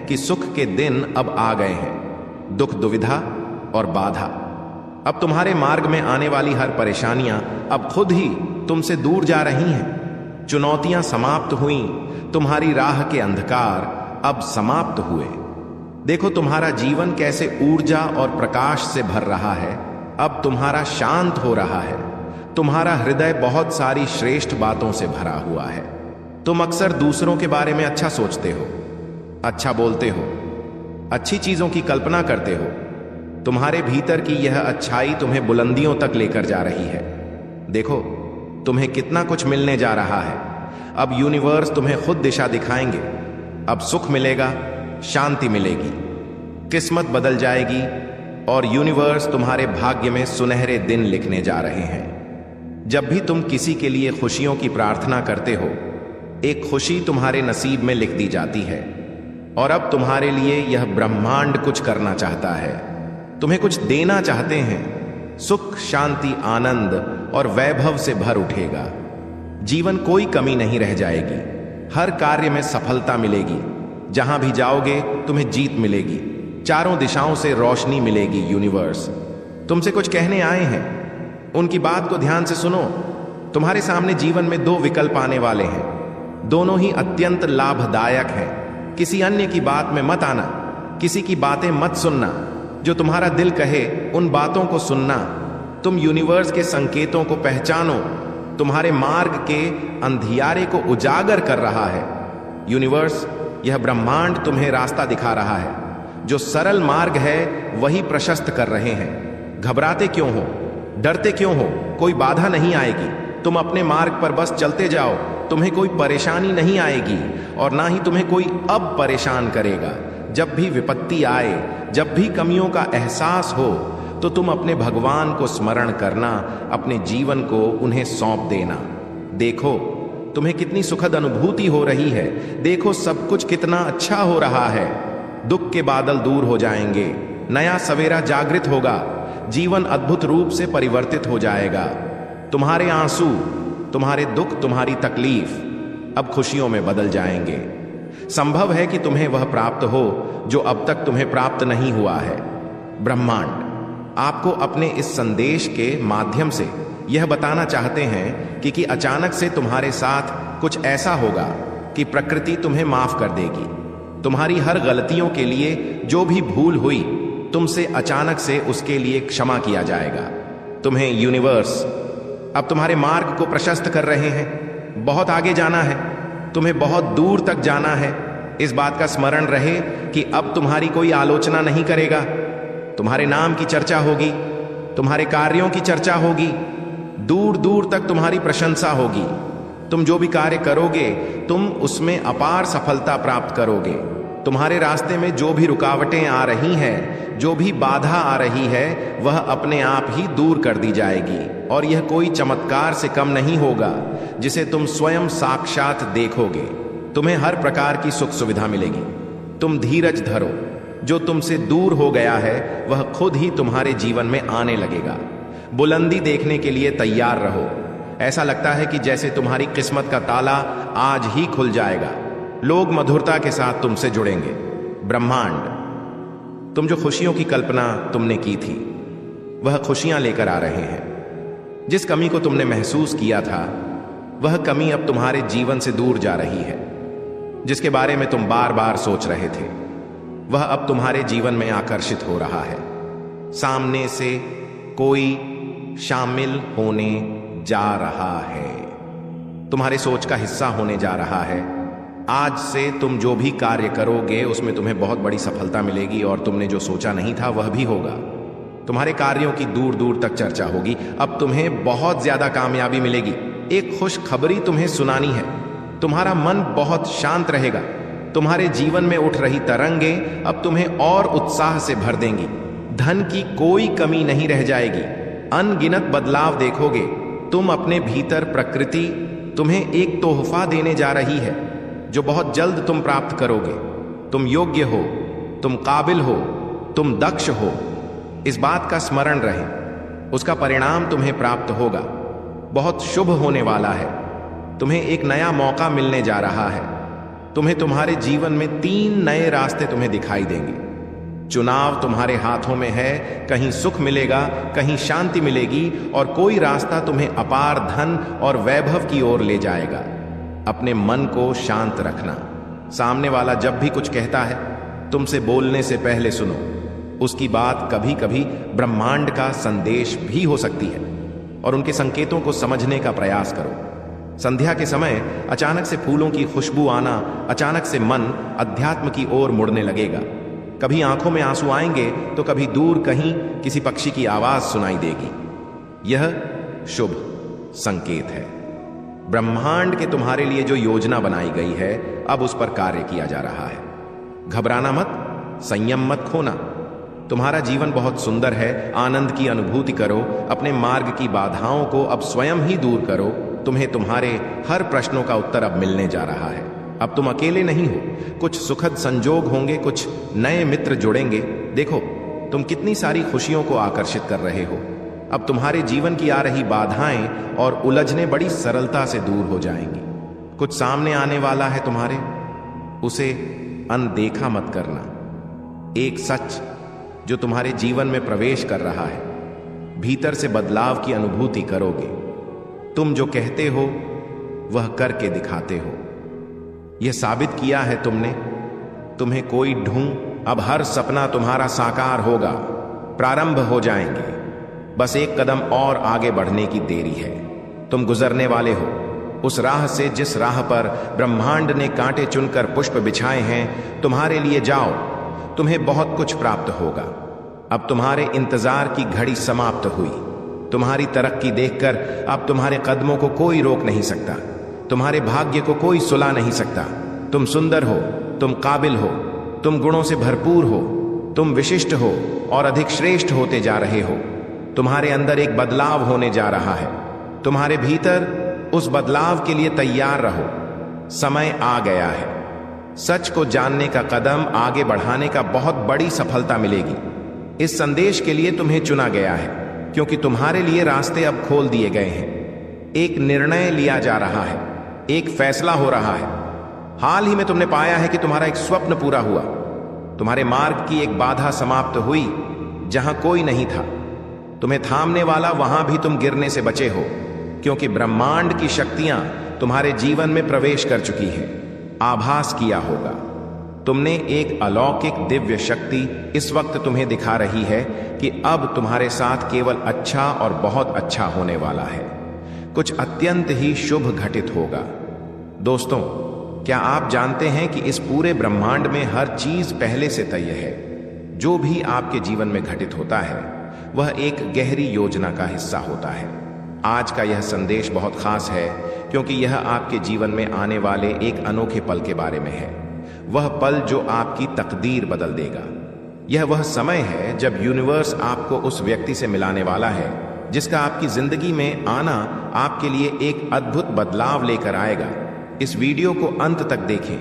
कि सुख के दिन अब आ गए हैं, दुख दुविधा और बाधा। अब तुम्हारे मार्ग में आने वाली हर परेशानियां अब खुद ही तुमसे दूर जा रही हैं। चुनौतियां समाप्त हुई, तुम्हारी राह के अंधकार अब समाप्त हुए। देखो तुम्हारा जीवन कैसे ऊर्जा और प्रकाश से भर रहा है, अब तुम्हारा शांत हो रहा है। तुम्हारा हृदय बहुत सारी श्रेष्ठ बातों से भरा हुआ है। तुम अक्सर दूसरों के बारे में अच्छा सोचते हो, अच्छा बोलते हो, अच्छी चीजों की कल्पना करते हो। तुम्हारे भीतर की यह अच्छाई तुम्हें बुलंदियों तक लेकर जा रही है। देखो तुम्हें कितना कुछ मिलने जा रहा है। अब यूनिवर्स तुम्हें खुद दिशा दिखाएंगे। अब सुख मिलेगा, शांति मिलेगी, किस्मत बदल जाएगी और यूनिवर्स तुम्हारे भाग्य में सुनहरे दिन लिखने जा रहे हैं। जब भी तुम किसी के लिए खुशियों की प्रार्थना करते हो, एक खुशी तुम्हारे नसीब में लिख दी जाती है। और अब तुम्हारे लिए यह ब्रह्मांड कुछ करना चाहता है, तुम्हें कुछ देना चाहते हैं। सुख, शांति, आनंद और वैभव से भर उठेगा। जीवन कोई कमी नहीं रह जाएगी। हर कार्य में सफलता मिलेगी। जहां भी जाओगे तुम्हें जीत मिलेगी। चारों दिशाओं से रोशनी मिलेगी। यूनिवर्स तुमसे कुछ कहने आए हैं, उनकी बात को ध्यान से सुनो। तुम्हारे सामने जीवन में दो विकल्प आने वाले हैं, दोनों ही अत्यंत लाभदायक हैं। किसी अन्य की बात में मत आना, किसी की बातें मत सुनना। जो तुम्हारा दिल कहे उन बातों को सुनना। तुम यूनिवर्स के संकेतों को पहचानो। तुम्हारे मार्ग के अंधियारे को उजागर कर रहा है। यूनिवर्स, यह ब्रह्मांड तुम्हें रास्ता दिखा रहा है। जो सरल मार्ग है वही प्रशस्त कर रहे हैं। घबराते क्यों हो, डरते क्यों हो? कोई बाधा नहीं आएगी। तुम अपने मार्ग पर बस चलते जाओ। तुम्हें कोई परेशानी नहीं आएगी और ना ही तुम्हें कोई अब परेशान करेगा। जब भी विपत्ति आए, जब भी कमियों का एहसास हो, तो तुम अपने भगवान को स्मरण करना, अपने जीवन को उन्हें सौंप देना। देखो तुम्हें कितनी सुखद अनुभूति हो रही है। देखो सब कुछ कितना अच्छा हो रहा है। दुख के बादल दूर हो जाएंगे, नया सवेरा जागृत होगा, जीवन अद्भुत रूप से परिवर्तित हो जाएगा। तुम्हारे आंसू, तुम्हारे दुख, तुम्हारी तकलीफ अब खुशियों में बदल जाएंगे। संभव है कि तुम्हें वह प्राप्त हो जो अब तक तुम्हें प्राप्त नहीं हुआ है। ब्रह्मांड आपको अपने इस संदेश के माध्यम से यह बताना चाहते हैं कि अचानक से तुम्हारे साथ कुछ ऐसा होगा कि प्रकृति तुम्हें माफ कर देगी। तुम्हारी हर गलतियों के लिए जो भी भूल हुई, तुमसे अचानक से उसके लिए क्षमा किया जाएगा। तुम्हें यूनिवर्स अब तुम्हारे मार्ग को प्रशस्त कर रहे हैं। बहुत आगे जाना है, तुम्हें बहुत दूर तक जाना है। इस बात का स्मरण रहे कि अब तुम्हारी कोई आलोचना नहीं करेगा। तुम्हारे नाम की चर्चा होगी, तुम्हारे कार्यों की चर्चा होगी, दूर दूर तक तुम्हारी प्रशंसा होगी। तुम जो भी कार्य करोगे तुम उसमें अपार सफलता प्राप्त करोगे। तुम्हारे रास्ते में जो भी रुकावटें आ रही हैं, जो भी बाधा आ रही है, वह अपने आप ही दूर कर दी जाएगी। और यह कोई चमत्कार से कम नहीं होगा जिसे तुम स्वयं साक्षात देखोगे। तुम्हें हर प्रकार की सुख सुविधा मिलेगी। तुम धीरज धरो। जो तुमसे दूर हो गया है वह खुद ही तुम्हारे जीवन में आने लगेगा। बुलंदी देखने के लिए तैयार रहो। ऐसा लगता है कि जैसे तुम्हारी किस्मत का ताला आज ही खुल जाएगा। लोग मधुरता के साथ तुमसे जुड़ेंगे। ब्रह्मांड तुम जो खुशियों की कल्पना तुमने की थी, वह खुशियां लेकर आ रहे हैं। जिस कमी को तुमने महसूस किया था, वह कमी अब तुम्हारे जीवन से दूर जा रही है। जिसके बारे में तुम बार बार सोच रहे थे, वह अब तुम्हारे जीवन में आकर्षित हो रहा है। सामने से कोई शामिल होने जा रहा है, तुम्हारे सोच का हिस्सा होने जा रहा है। आज से तुम जो भी कार्य करोगे उसमें तुम्हें बहुत बड़ी सफलता मिलेगी और तुमने जो सोचा नहीं था वह भी होगा। तुम्हारे कार्यों की दूर दूर तक चर्चा होगी। अब तुम्हें बहुत ज्यादा कामयाबी मिलेगी। एक खुश खबरी तुम्हें सुनानी है। तुम्हारा मन बहुत शांत रहेगा। तुम्हारे जीवन में उठ रही तरंगें अब तुम्हें और उत्साह से भर देंगी। धन की कोई कमी नहीं रह जाएगी। अनगिनत बदलाव देखोगे। तुम अपने भीतर प्रकृति तुम्हें एक तोहफा देने जा रही है जो बहुत जल्द तुम प्राप्त करोगे। तुम योग्य हो, तुम काबिल हो, तुम दक्ष हो। इस बात का स्मरण रहे, उसका परिणाम तुम्हें प्राप्त होगा। बहुत शुभ होने वाला है। तुम्हें एक नया मौका मिलने जा रहा है। तुम्हें तुम्हारे जीवन में 3 नए रास्ते तुम्हें दिखाई देंगे। चुनाव तुम्हारे हाथों में है, कहीं सुख मिलेगा, कहीं शांति मिलेगी, और कोई रास्ता तुम्हें अपार धन और वैभव की ओर ले जाएगा। अपने मन को शांत रखना। सामने वाला जब भी कुछ कहता है, तुमसे बोलने से पहले सुनो। उसकी बात कभी कभी ब्रह्मांड का संदेश भी हो सकती है, और उनके संकेतों को समझने का प्रयास करो। संध्या के समय अचानक से फूलों की खुशबू आना, अचानक से मन अध्यात्म की ओर मुड़ने लगेगा। कभी आंखों में आंसू आएंगे तो कभी दूर कहीं किसी पक्षी की आवाज सुनाई देगी। यह शुभ संकेत है। ब्रह्मांड के तुम्हारे लिए जो योजना बनाई गई है, अब उस पर कार्य किया जा रहा है। घबराना मत, संयम मत खोना। तुम्हारा जीवन बहुत सुंदर है। आनंद की अनुभूति करो। अपने मार्ग की बाधाओं को अब स्वयं ही दूर करो। तुम्हें तुम्हारे हर प्रश्नों का उत्तर अब मिलने जा रहा है। अब तुम अकेले नहीं हो। कुछ सुखद संजोग होंगे, कुछ नए मित्र जुड़ेंगे। देखो, तुम कितनी सारी खुशियों को आकर्षित कर रहे हो। अब तुम्हारे जीवन की आ रही बाधाएं और उलझने बड़ी सरलता से दूर हो जाएंगी। कुछ सामने आने वाला है तुम्हारे, उसे अनदेखा मत करना। एक सच जो तुम्हारे जीवन में प्रवेश कर रहा है, भीतर से बदलाव की अनुभूति करोगे। तुम जो कहते हो वह करके दिखाते हो। यह साबित किया है तुमने। तुम्हें कोई ढूंढ, अब हर सपना तुम्हारा साकार होगा। प्रारंभ हो जाएंगे। बस एक कदम और आगे बढ़ने की देरी है। तुम गुजरने वाले हो उस राह से जिस राह पर ब्रह्मांड ने कांटे चुनकर पुष्प बिछाए हैं। तुम्हारे लिए जाओ, तुम्हें बहुत कुछ प्राप्त होगा। अब तुम्हारे इंतजार की घड़ी समाप्त हुई। तुम्हारी तरक्की देखकर अब तुम्हारे कदमों को कोई रोक नहीं सकता। तुम्हारे भाग्य को कोई सुला नहीं सकता। तुम सुंदर हो, तुम काबिल हो, तुम गुणों से भरपूर हो, तुम विशिष्ट हो और अधिक श्रेष्ठ होते जा रहे हो। तुम्हारे अंदर एक बदलाव होने जा रहा है। तुम्हारे भीतर उस बदलाव के लिए तैयार रहो। समय आ गया है। सच को जानने का कदम आगे बढ़ाने का बहुत बड़ी सफलता मिलेगी। इस संदेश के लिए तुम्हें चुना गया है, क्योंकि तुम्हारे लिए रास्ते अब खोल दिए गए हैं। एक निर्णय लिया जा रहा है, एक फैसला हो रहा है। हाल ही में तुमने पाया है कि तुम्हारा एक स्वप्न पूरा हुआ। तुम्हारे मार्ग की एक बाधा समाप्त हुई जहां कोई नहीं था। तुम्हें थामने वाला, वहां भी तुम गिरने से बचे हो, क्योंकि ब्रह्मांड की शक्तियां तुम्हारे जीवन में प्रवेश कर चुकी हैं। आभास किया होगा तुमने, एक अलौकिक दिव्य शक्ति इस वक्त तुम्हें दिखा रही है कि अब तुम्हारे साथ केवल अच्छा और बहुत अच्छा होने वाला है। कुछ अत्यंत ही शुभ घटित होगा। दोस्तों, क्या आप जानते हैं कि इस पूरे ब्रह्मांड में हर चीज पहले से तय है। जो भी आपके जीवन में घटित होता है वह एक गहरी योजना का हिस्सा होता है। आज का यह संदेश बहुत खास है, क्योंकि यह आपके जीवन में आने वाले एक अनोखे पल के बारे में है। वह पल जो आपकी तकदीर बदल देगा। यह वह समय है जब यूनिवर्स आपको उस व्यक्ति से मिलाने वाला है जिसका आपकी जिंदगी में आना आपके लिए एक अद्भुत बदलाव लेकर आएगा। इस वीडियो को अंत तक देखें,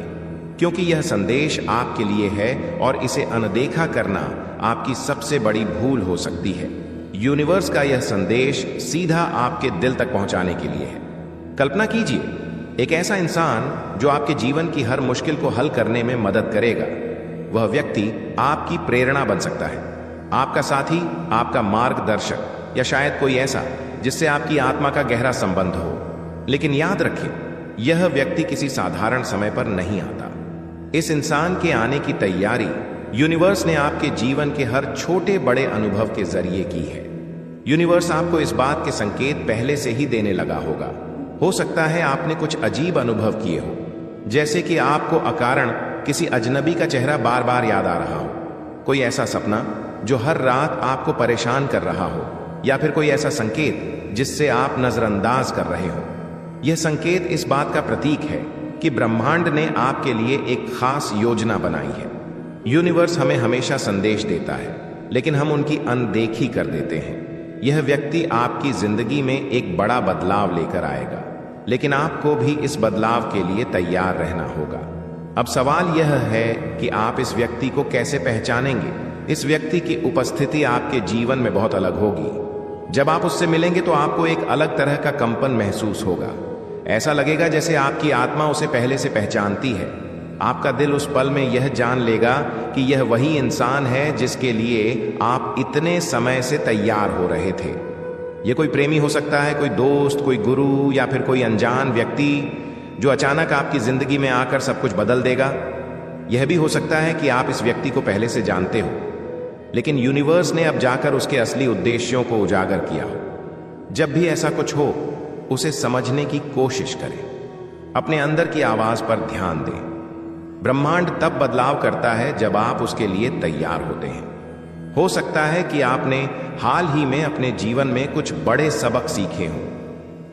क्योंकि यह संदेश आपके लिए है और इसे अनदेखा करना आपकी सबसे बड़ी भूल हो सकती है। यूनिवर्स का यह संदेश सीधा आपके दिल तक पहुंचाने के लिए है। कल्पना कीजिए, एक ऐसा इंसान जो आपके जीवन की हर मुश्किल को हल करने में मदद करेगा। वह व्यक्ति आपकी प्रेरणा बन सकता है, आपका साथी, आपका मार्गदर्शक, या शायद कोई ऐसा जिससे आपकी आत्मा का गहरा संबंध हो। लेकिन याद रखें, यह व्यक्ति किसी साधारण समय पर नहीं आता। इस इंसान के आने की तैयारी यूनिवर्स ने आपके जीवन के हर छोटे बड़े अनुभव के जरिए की है। यूनिवर्स आपको इस बात के संकेत पहले से ही देने लगा होगा। हो सकता है आपने कुछ अजीब अनुभव किए हो, जैसे कि आपको अकारण किसी अजनबी का चेहरा बार बार याद आ रहा हो, कोई ऐसा सपना जो हर रात आपको परेशान कर रहा हो, या फिर कोई ऐसा संकेत जिससे आप नजरअंदाज कर रहे हो। यह संकेत इस बात का प्रतीक है कि ब्रह्मांड ने आपके लिए एक खास योजना बनाई है। यूनिवर्स हमें हमेशा संदेश देता है, लेकिन हम उनकी अनदेखी कर देते हैं। यह व्यक्ति आपकी जिंदगी में एक बड़ा बदलाव लेकर आएगा, लेकिन आपको भी इस बदलाव के लिए तैयार रहना होगा। अब सवाल यह है कि आप इस व्यक्ति को कैसे पहचानेंगे। इस व्यक्ति की उपस्थिति आपके जीवन में बहुत अलग होगी। जब आप उससे मिलेंगे तो आपको एक अलग तरह का कंपन महसूस होगा। ऐसा लगेगा जैसे आपकी आत्मा उसे पहले से पहचानती है। आपका दिल उस पल में यह जान लेगा कि यह वही इंसान है जिसके लिए आप इतने समय से तैयार हो रहे थे। यह कोई प्रेमी हो सकता है, कोई दोस्त, कोई गुरु, या फिर कोई अनजान व्यक्ति जो अचानक आपकी जिंदगी में आकर सब कुछ बदल देगा। यह भी हो सकता है कि आप इस व्यक्ति को पहले से जानते हो, लेकिन यूनिवर्स ने अब जाकर उसके असली उद्देश्यों को उजागर किया हो। जब भी ऐसा कुछ हो, उसे समझने की कोशिश करें, अपने अंदर की आवाज पर ध्यान दें। ब्रह्मांड तब बदलाव करता है जब आप उसके लिए तैयार होते हैं। हो सकता है कि आपने हाल ही में अपने जीवन में कुछ बड़े सबक सीखे हों।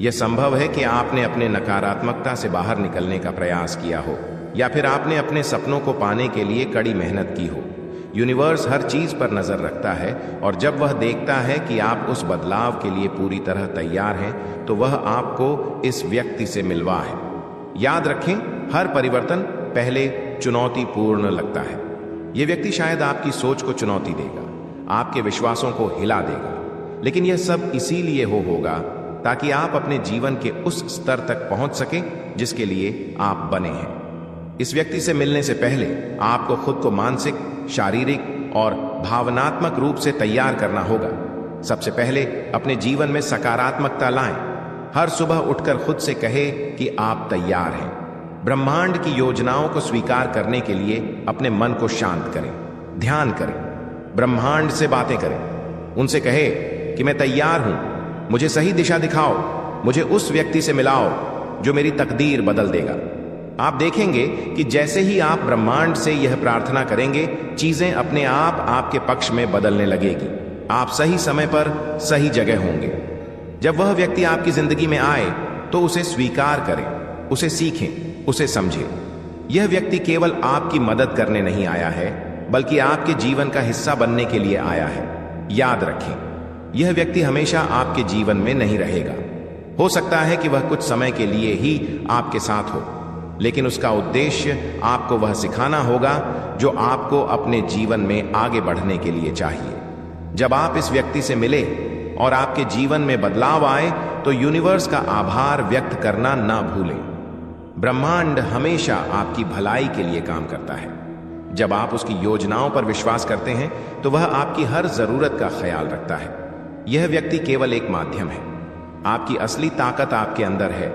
यह संभव है कि आपने अपने नकारात्मकता से बाहर निकलने का प्रयास किया हो, या फिर आपने अपने सपनों को पाने के लिए कड़ी मेहनत की हो। यूनिवर्स हर चीज पर नजर रखता है, और जब वह देखता है कि आप उस बदलाव के लिए पूरी तरह तैयार हैं, तो वह आपको इस व्यक्ति से मिलवा है। याद रखें, हर परिवर्तन पहले चुनौतीपूर्ण लगता है। यह व्यक्ति शायद आपकी सोच को चुनौती देगा, आपके विश्वासों को हिला देगा, लेकिन यह सब इसीलिए होगा ताकि आप अपने जीवन के उस स्तर तक पहुंच सके जिसके लिए आप बने हैं। इस व्यक्ति से मिलने से पहले आपको खुद को मानसिक, शारीरिक और भावनात्मक रूप से तैयार करना होगा। सबसे पहले अपने जीवन में सकारात्मकता लाएं। हर सुबह उठकर खुद से कहे कि आप तैयार हैं। ब्रह्मांड की योजनाओं को स्वीकार करने के लिए अपने मन को शांत करें, ध्यान करें, ब्रह्मांड से बातें करें। उनसे कहे कि मैं तैयार हूं, मुझे सही दिशा दिखाओ, मुझे उस व्यक्ति से मिलाओ जो मेरी तकदीर बदल देगा। आप देखेंगे कि जैसे ही आप ब्रह्मांड से यह प्रार्थना करेंगे, चीजें अपने आप आपके पक्ष में बदलने लगेगी। आप सही समय पर सही जगह होंगे। जब वह व्यक्ति आपकी जिंदगी में आए तो उसे स्वीकार करें, उसे सीखें, उसे समझें। यह व्यक्ति केवल आपकी मदद करने नहीं आया है, बल्कि आपके जीवन का हिस्सा बनने के लिए आया है। याद रखें, यह व्यक्ति हमेशा आपके जीवन में नहीं रहेगा। हो सकता है कि वह कुछ समय के लिए ही आपके साथ हो, लेकिन उसका उद्देश्य आपको वह सिखाना होगा जो आपको अपने जीवन में आगे बढ़ने के लिए चाहिए। जब आप इस व्यक्ति से मिले और आपके जीवन में बदलाव आए, तो यूनिवर्स का आभार व्यक्त करना ना भूलें। ब्रह्मांड हमेशा आपकी भलाई के लिए काम करता है। जब आप उसकी योजनाओं पर विश्वास करते हैं, तो वह आपकी हर जरूरत का ख्याल रखता है। यह व्यक्ति केवल एक माध्यम है, आपकी असली ताकत आपके अंदर है।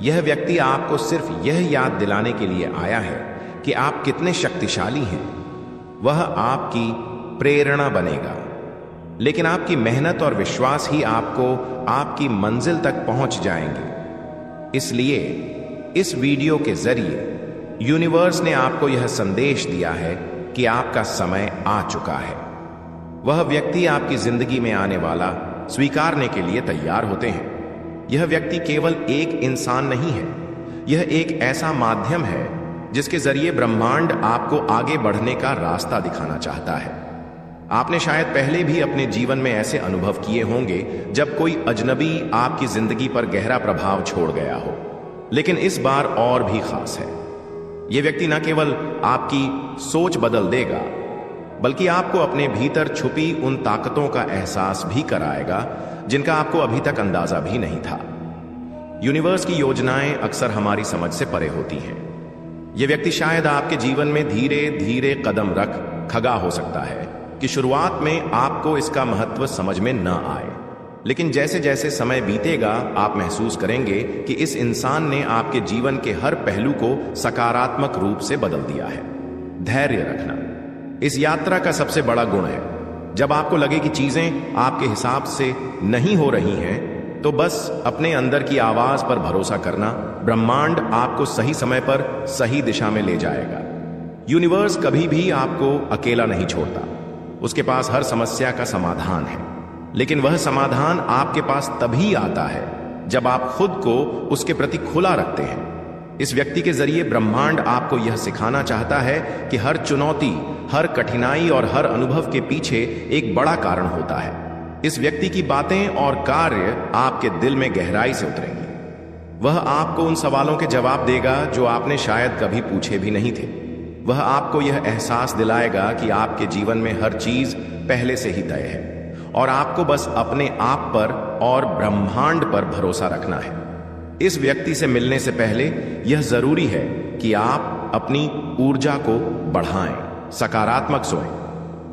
यह व्यक्ति आपको सिर्फ यह याद दिलाने के लिए आया है कि आप कितने शक्तिशाली हैं। वह आपकी प्रेरणा बनेगा, लेकिन आपकी मेहनत और विश्वास ही आपको आपकी मंजिल तक पहुंच जाएंगे। इसलिए इस वीडियो के जरिए यूनिवर्स ने आपको यह संदेश दिया है कि आपका समय आ चुका है। वह व्यक्ति आपकी जिंदगी में आने वाला स्वीकारने के लिए तैयार होते हैं। यह व्यक्ति केवल एक इंसान नहीं है, यह एक ऐसा माध्यम है जिसके जरिए ब्रह्मांड आपको आगे बढ़ने का रास्ता दिखाना चाहता है। आपने शायद पहले भी अपने जीवन में ऐसे अनुभव किए होंगे जब कोई अजनबी आपकी जिंदगी पर गहरा प्रभाव छोड़ गया हो, लेकिन इस बार और भी खास है। यह व्यक्ति न केवल आपकी सोच बदल देगा, बल्कि आपको अपने भीतर छुपी उन ताकतों का एहसास भी कराएगा जिनका आपको अभी तक अंदाजा भी नहीं था। यूनिवर्स की योजनाएं अक्सर हमारी समझ से परे होती हैं। यह व्यक्ति शायद आपके जीवन में धीरे धीरे कदम रख खगा हो सकता है कि शुरुआत में आपको इसका महत्व समझ में न आए, लेकिन जैसे जैसे समय बीतेगा आप महसूस करेंगे कि इस इंसान ने आपके जीवन के हर पहलू को सकारात्मक रूप से बदल दिया है। धैर्य रखना इस यात्रा का सबसे बड़ा गुण है। जब आपको लगे कि चीजें आपके हिसाब से नहीं हो रही हैं, तो बस अपने अंदर की आवाज पर भरोसा करना। ब्रह्मांड आपको सही समय पर सही दिशा में ले जाएगा। यूनिवर्स कभी भी आपको अकेला नहीं छोड़ता। उसके पास हर समस्या का समाधान है, लेकिन वह समाधान आपके पास तभी आता है जब आप खुद को उसके प्रति खुला रखते हैं। इस व्यक्ति के जरिए ब्रह्मांड आपको यह सिखाना चाहता है कि हर चुनौती, हर कठिनाई और हर अनुभव के पीछे एक बड़ा कारण होता है। इस व्यक्ति की बातें और कार्य आपके दिल में गहराई से उतरेंगे। वह आपको उन सवालों के जवाब देगा जो आपने शायद कभी पूछे भी नहीं थे। वह आपको यह एहसास दिलाएगा कि आपके जीवन में हर चीज पहले से ही तय है और आपको बस अपने आप पर और ब्रह्मांड पर भरोसा रखना है। इस व्यक्ति से मिलने से पहले यह जरूरी है कि आप अपनी ऊर्जा को बढ़ाएं, सकारात्मक सोएं।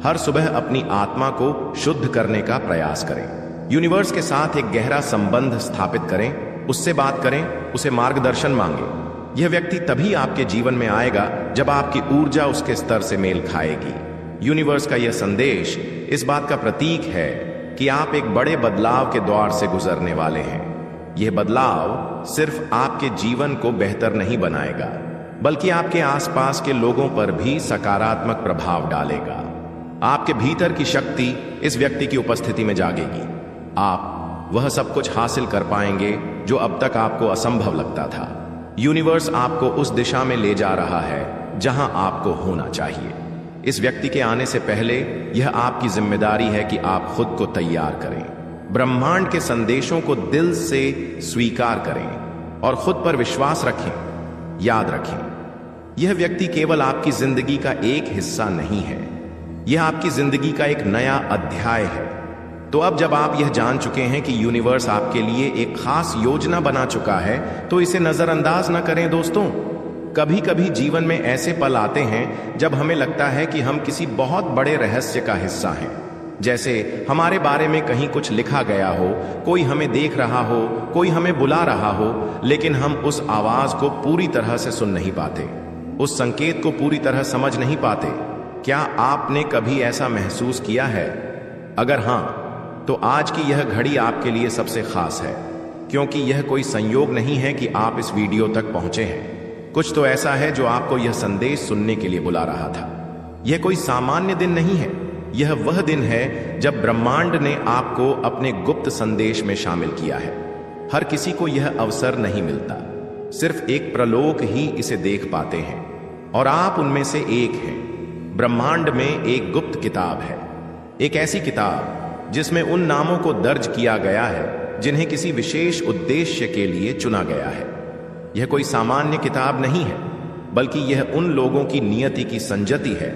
हर सुबह अपनी आत्मा को शुद्ध करने का प्रयास करें। यूनिवर्स के साथ एक गहरा संबंध स्थापित करें, उससे बात करें, उसे मार्गदर्शन मांगें। यह व्यक्ति तभी आपके जीवन में आएगा जब आपकी ऊर्जा उसके स्तर से मेल खाएगी। यूनिवर्स का यह संदेश इस बात का प्रतीक है कि आप एक बड़े बदलाव के दौर से गुजरने वाले हैं। यह बदलाव सिर्फ आपके जीवन को बेहतर नहीं बनाएगा, बल्कि आपके आसपास के लोगों पर भी सकारात्मक प्रभाव डालेगा। आपके भीतर की शक्ति इस व्यक्ति की उपस्थिति में जागेगी। आप वह सब कुछ हासिल कर पाएंगे जो अब तक आपको असंभव लगता था। यूनिवर्स आपको उस दिशा में ले जा रहा है जहां आपको होना चाहिए। इस व्यक्ति के आने से पहले यह आपकी जिम्मेदारी है कि आप खुद को तैयार करें, ब्रह्मांड के संदेशों को दिल से स्वीकार करें और खुद पर विश्वास रखें। याद रखें, यह व्यक्ति केवल आपकी जिंदगी का एक हिस्सा नहीं है, यह आपकी जिंदगी का एक नया अध्याय है। तो अब जब आप यह जान चुके हैं कि यूनिवर्स आपके लिए एक खास योजना बना चुका है, तो इसे नजरअंदाज न करें दोस्तों। कभी कभी जीवन में ऐसे पल आते हैं जब हमें लगता है कि हम किसी बहुत बड़े रहस्य का हिस्सा हैं। जैसे हमारे बारे में कहीं कुछ लिखा गया हो, कोई हमें देख रहा हो, कोई हमें बुला रहा हो, लेकिन हम उस आवाज को पूरी तरह से सुन नहीं पाते, उस संकेत को पूरी तरह समझ नहीं पाते। क्या आपने कभी ऐसा महसूस किया है? अगर हां, तो आज की यह घड़ी आपके लिए सबसे खास है, क्योंकि यह कोई संयोग नहीं है कि आप इस वीडियो तक पहुंचे हैं। कुछ तो ऐसा है जो आपको यह संदेश सुनने के लिए बुला रहा था। यह कोई सामान्य दिन नहीं है, यह वह दिन है जब ब्रह्मांड ने आपको अपने गुप्त संदेश में शामिल किया है। हर किसी को यह अवसर नहीं मिलता, सिर्फ एक प्रलोक ही इसे देख पाते हैं, और आप उनमें से एक हैं। ब्रह्मांड में एक गुप्त किताब है, एक ऐसी किताब जिसमें उन नामों को दर्ज किया गया है जिन्हें किसी विशेष उद्देश्य के लिए चुना गया है। यह कोई सामान्य किताब नहीं है, बल्कि यह उन लोगों की नियति की संजति है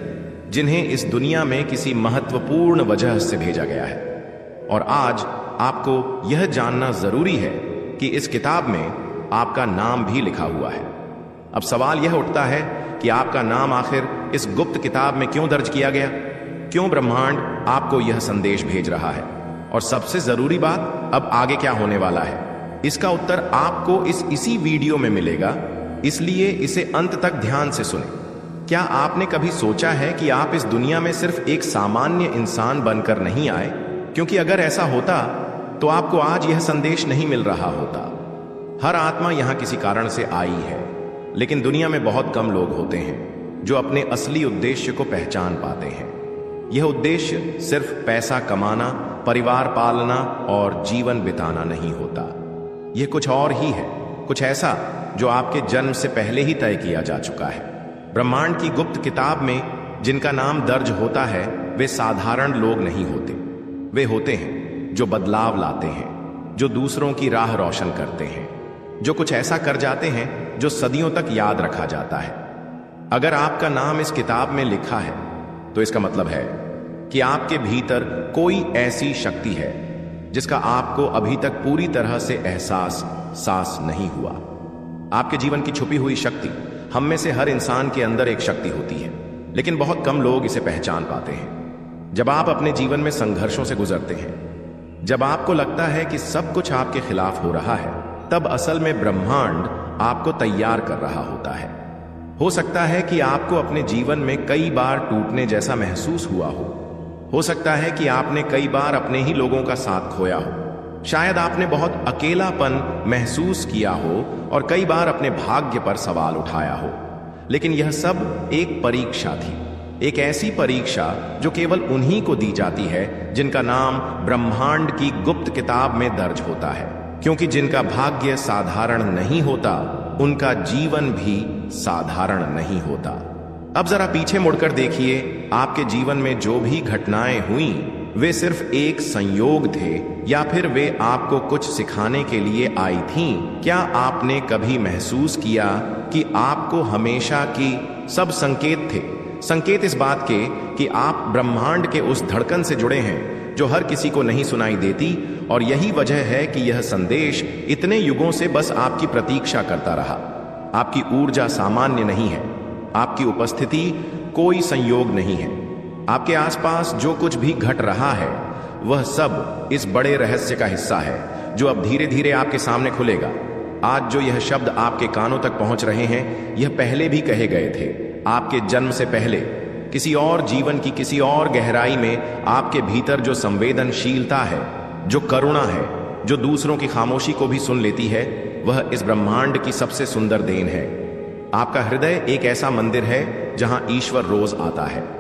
जिन्हें इस दुनिया में किसी महत्वपूर्ण वजह से भेजा गया है। और आज आपको यह जानना जरूरी है कि इस किताब में आपका नाम भी लिखा हुआ है। अब सवाल यह उठता है कि आपका नाम आखिर इस गुप्त किताब में क्यों दर्ज किया गया? क्यों ब्रह्मांड आपको यह संदेश भेज रहा है? और सबसे जरूरी बात, अब आगे क्या होने वाला है? इसका उत्तर आपको इसी वीडियो में मिलेगा, इसलिए इसे अंत तक ध्यान से सुनें। क्या आपने कभी सोचा है कि आप इस दुनिया में सिर्फ एक सामान्य इंसान बनकर नहीं आए? क्योंकि अगर ऐसा होता तो आपको आज यह संदेश नहीं मिल रहा होता। हर आत्मा यहां किसी कारण से आई है, लेकिन दुनिया में बहुत कम लोग होते हैं जो अपने असली उद्देश्य को पहचान पाते हैं। यह उद्देश्य सिर्फ पैसा कमाना, परिवार पालना और जीवन बिताना नहीं होता। यह कुछ और ही है, कुछ ऐसा जो आपके जन्म से पहले ही तय किया जा चुका है। ब्रह्मांड की गुप्त किताब में जिनका नाम दर्ज होता है, वे साधारण लोग नहीं होते। वे होते हैं जो बदलाव लाते हैं, जो दूसरों की राह रोशन करते हैं, जो कुछ ऐसा कर जाते हैं जो सदियों तक याद रखा जाता है। अगर आपका नाम इस किताब में लिखा है, तो इसका मतलब है कि आपके भीतर कोई ऐसी शक्ति है जिसका आपको अभी तक पूरी तरह से एहसास नहीं हुआ। आपके जीवन की छुपी हुई शक्ति, हम में से हर इंसान के अंदर एक शक्ति होती है, लेकिन बहुत कम लोग इसे पहचान पाते हैं। जब आप अपने जीवन में संघर्षों से गुजरते हैं, जब आपको लगता है कि सब कुछ आपके खिलाफ हो रहा है, तब असल में ब्रह्मांड आपको तैयार कर रहा होता है। हो सकता है कि आपको अपने जीवन में कई बार टूटने जैसा महसूस हुआ हो सकता है कि आपने कई बार अपने ही लोगों का साथ खोया हो, शायद आपने बहुत अकेलापन महसूस किया हो और कई बार अपने भाग्य पर सवाल उठाया हो। लेकिन यह सब एक परीक्षा थी, एक ऐसी परीक्षा जो केवल उन्हीं को दी जाती है जिनका नाम ब्रह्मांड की गुप्त किताब में दर्ज होता है। क्योंकि जिनका भाग्य साधारण नहीं होता, उनका जीवन भी साधारण नहीं होता। अब जरा पीछे मुड़कर देखिए, आपके जीवन में जो भी घटनाएं हुई, वे सिर्फ एक संयोग थे या फिर वे आपको कुछ सिखाने के लिए आई थीं? क्या आपने कभी महसूस किया कि आपको हमेशा की सब संकेत थे? संकेत इस बात के कि आप ब्रह्मांड के उस धड़कन से जुड़े हैं जो हर किसी को नहीं सुनाई देती, और यही वजह है कि यह संदेश इतने युगों से बस आपकी प्रतीक्षा करता रहा। आपकी ऊर्जा सामान्य नहीं है, आपकी उपस्थिति कोई संयोग नहीं है। आपके आसपास जो कुछ भी घट रहा है वह सब इस बड़े रहस्य का हिस्सा है जो अब धीरे धीरे आपके सामने खुलेगा। आज जो यह शब्द आपके कानों तक पहुंच रहे हैं यह पहले भी कहे गए थे। आपके जन्म से पहले किसी और जीवन की किसी और गहराई में आपके भीतर जो संवेदनशीलता है, जो करुणा है, जो दूसरों की खामोशी को भी सुन लेती है, वह इस ब्रह्मांड की सबसे सुंदर देन है। आपका हृदय एक ऐसा मंदिर है जहां ईश्वर रोज आता है।